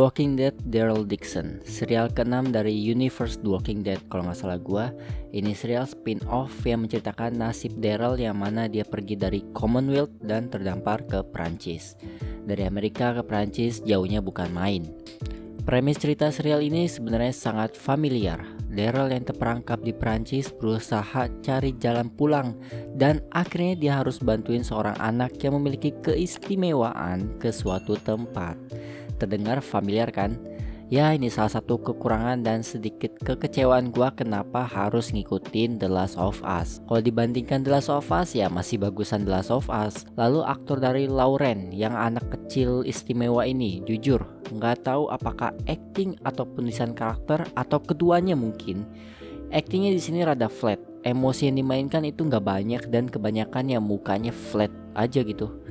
Walking Dead Daryl Dixon, serial ke-6 dari universe The Walking Dead kalau nggak salah gua. Ini serial spin-off yang menceritakan nasib Daryl yang mana dia pergi dari Commonwealth dan terdampar ke Prancis. Dari Amerika ke Prancis jauhnya bukan main. Premis cerita serial ini sebenarnya sangat familiar. Daryl yang terperangkap di Prancis berusaha cari jalan pulang dan akhirnya dia harus bantuin seorang anak yang memiliki keistimewaan ke suatu tempat. Terdengar familiar kan? Ya, ini salah satu kekurangan dan sedikit kekecewaan gua kenapa harus ngikutin The Last of Us. Kalau dibandingkan The Last of Us ya masih bagusan The Last of Us. Lalu aktor dari Lauren yang anak kecil istimewa ini, jujur nggak tahu apakah acting atau penulisan karakter atau keduanya mungkin. Actingnya di sini rada flat. Emosi yang dimainkan itu nggak banyak dan kebanyakan ya mukanya flat aja gitu.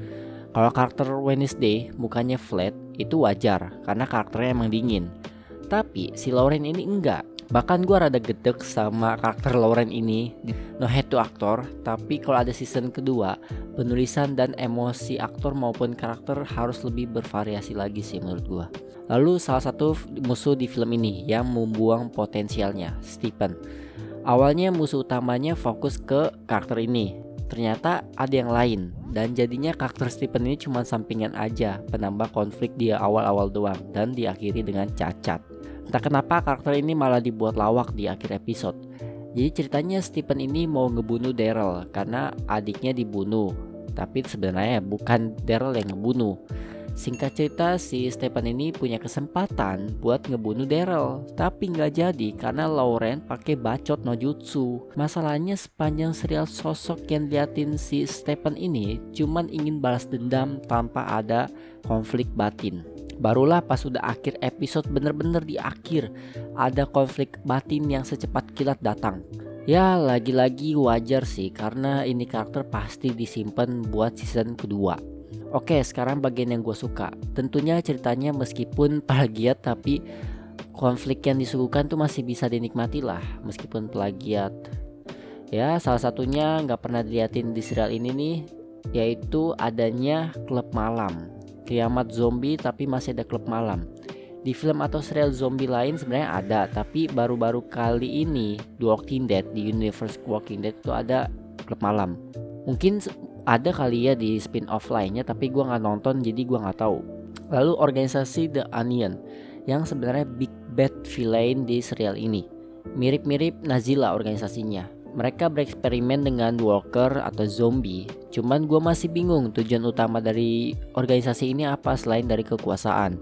Kalau karakter Wednesday mukanya flat itu wajar karena karakternya emang dingin. Tapi si Lauren ini enggak. Bahkan gue rada gedek sama karakter Lauren ini. No hate to aktor, tapi kalau ada season kedua, penulisan dan emosi aktor maupun karakter harus lebih bervariasi lagi sih menurut gue. Lalu salah satu musuh di film ini yang membuang potensialnya, Stephen. Awalnya musuh utamanya fokus ke karakter ini. Ternyata ada yang lain dan jadinya karakter Stephen ini cuma sampingan aja, penambah konflik di awal-awal doang dan diakhiri dengan cacat. Entah kenapa karakter ini malah dibuat lawak di akhir episode. Jadi ceritanya Stephen ini mau ngebunuh Daryl karena adiknya dibunuh, tapi sebenarnya bukan Daryl yang ngebunuh. Singkat cerita si Stephen ini punya kesempatan buat ngebunuh Daryl, tapi nggak jadi karena Lauren pakai bacot no jutsu. Masalahnya sepanjang serial sosok yang liatin si Stephen ini cuman ingin balas dendam tanpa ada konflik batin. Barulah pas udah akhir episode, bener-bener di akhir ada konflik batin yang secepat kilat datang. Ya lagi-lagi wajar sih karena ini karakter pasti disimpan buat season kedua. Oke, sekarang bagian yang gue suka. Tentunya ceritanya meskipun plagiat tapi konflik yang disuguhkan tuh masih bisa dinikmati lah meskipun plagiat. Ya salah satunya gak pernah diliatin di serial ini nih, yaitu adanya klub malam. Kiamat zombie tapi masih ada klub malam. Di film atau serial zombie lain sebenarnya ada, tapi baru-baru kali ini The Walking Dead, di universe Walking Dead itu ada klub malam. Mungkin ada kali ya di spin-off lainnya, tapi gue nggak nonton jadi gue nggak tahu. Lalu organisasi The Onion yang sebenarnya big bad villain di serial ini, mirip-mirip Nazila organisasinya. Mereka bereksperimen dengan walker atau zombie. Cuman gue masih bingung tujuan utama dari organisasi ini apa selain dari kekuasaan.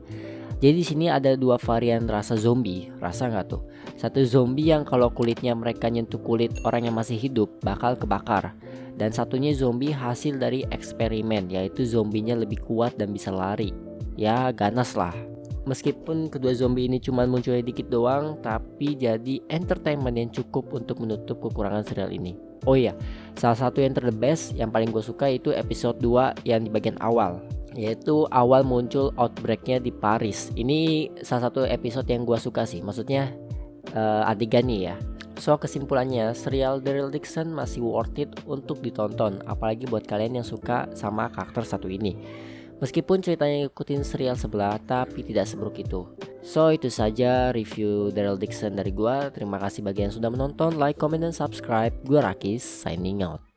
Jadi di sini ada dua varian rasa zombie, rasa nggak tuh? Satu zombie yang kalau kulitnya mereka nyentuh kulit orang yang masih hidup bakal kebakar. Dan satunya zombie hasil dari eksperimen, yaitu zombinya lebih kuat dan bisa lari. Ya ganas lah. Meskipun kedua zombie ini cuma munculnya dikit doang, tapi jadi entertainment yang cukup untuk menutup kekurangan serial ini. Oh iya, salah satu yang the best yang paling gue suka itu episode 2 yang di bagian awal, yaitu awal muncul outbreaknya di Paris. Ini salah satu episode yang gue suka sih, maksudnya adegannya ya. So kesimpulannya, serial Daryl Dixon masih worth it untuk ditonton, apalagi buat kalian yang suka sama karakter satu ini. Meskipun ceritanya ngikutin serial sebelah, tapi tidak seburuk itu. So itu saja review Daryl Dixon dari gua. Terima kasih bagi yang sudah menonton, like, comment, dan subscribe. Gua Rakis, signing out.